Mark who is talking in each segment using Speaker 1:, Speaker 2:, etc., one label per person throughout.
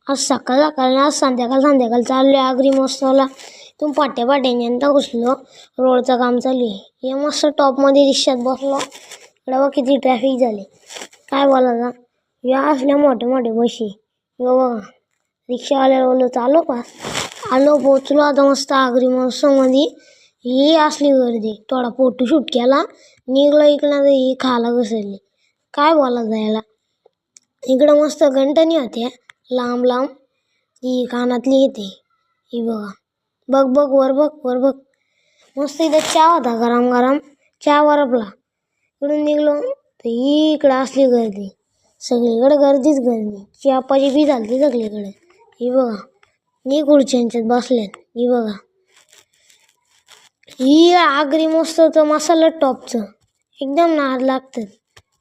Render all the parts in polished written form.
Speaker 1: आज सकाळ सकाळ आज संध्याकाळ चाललोय आगरी महोत्सवाला. इथून पाट्याने आता घुसलो. रोडचं काम चालू आहे. हे मस्त टॉपमध्ये रिक्षात बसलो. इकडे बघ किती ट्रॅफिक झाली. काय बोलायचं, या असल्या मोठे बशी. यो बघा रिक्षावाल्याला बोललो चालू का, आलो पोचलो आता मस्त आगरी महोत्सवमध्ये. ही असली गर्दी, थोडा फोटोशूट केला, निघलो इकडं तर ही खाला घसरली. काय बोलायचं याला. इकडं मस्त घंटणी होत्या लांब ही कानातली येते. ही बघा, बघ वर बघ. मस्त इथं चहा होता गरम चहा बरपला. इकडून निघलो तर ही इकडं असली गर्दी, सगळीकडे गर्दी. चहापाची बी झालती सगळीकडे. ही बघा ही खुर्च्यांच्यात बसल्यात. ही बघा ही आगरी महोत्सवचं मसाला टॉपचं एकदम नाद लागतात.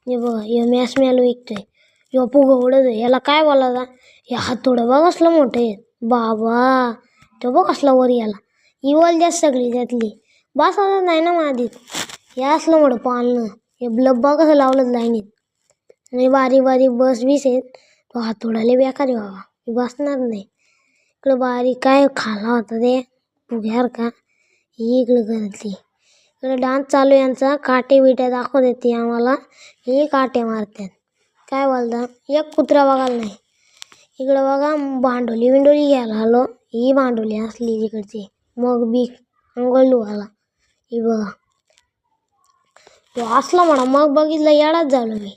Speaker 1: हे बघा हे मॅलो विकतोय. ह्यो फुगा उडत आहे. याला काय बोलायचा, हे हातोडं बघ असलं मोठं आहे बाबा. तो बघ असला वर याला इवल जास्त सगळी त्यातली बस आता नाही ना मादीत. हे असलं मोठं पाळणं. हे ब्लब बघ कसं लावलं लाईनीत. आणि बारीक बस बीस आहेत. तो हातोडाले बेकार आहे बाबा, हे बसणार नाही. इकडं बारीक काय खाला होता ते फुग्यासारखा. ही इकडं गर्दी. इकडे डान्स चालू यांचा. काटे बिट्या दाखवत येते आम्हाला. हे काटे मारतात. काय बोलता, एक कुत्रा बघायला नाही. इकडं बघा भांडोली घ्यायला आलो. ही भांडोली असली तिकडची मग बी अंघोळ धुवायला. ही बघा तो असला म्हणा मग बघितलं येडाच झालो मी.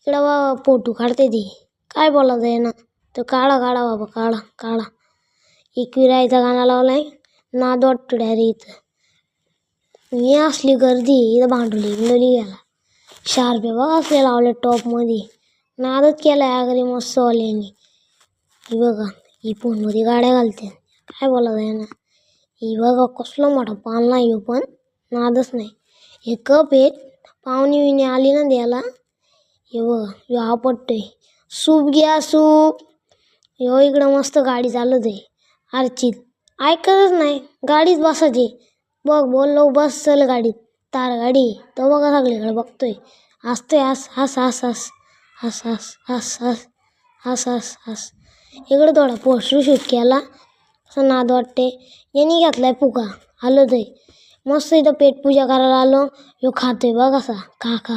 Speaker 1: इकडं बाबा फोटो काढते ती. काय बोलायचं आहे ना, तर काढा बाबा काढा. एकविरायचा गाणं लावलाय नाद वाटतो डायरेक्ट इथं. मी असली गर्दी इथं भांडोली घ्यायला. शार्पे बघा असले लावले टॉपमध्ये. नादच केलाय आगरी महोत्सववाल्यांनी. ही बघा ही फोनमध्ये गाड्या घालते. काय बोलायचं आहे ना. ही बघा कसलं मोठा पाल नाही हो, पण नादच नाही. हे कप आहेत, पाहुणी आली ना द्यायला. हे बघा ह्यो हा पटतोय. सूप घ्या सूप. ह्यो इकडं मस्त गाडी चालत आहे. अर्चित ऐकतच नाही, गाडीच बसायची. बघ बोललो बस चल गाडीत. तार गाडी तो बघा सगळीकडे बघतोय. हसतोय. हस. इकडे थोडा पोस्टर शूट केला. असं नाद वाटते. यांनी घातलाय फुगा हलत आहे. मस्त इथं पेट पूजा करायला आलो. ह्यो खातोय बघ असा खा.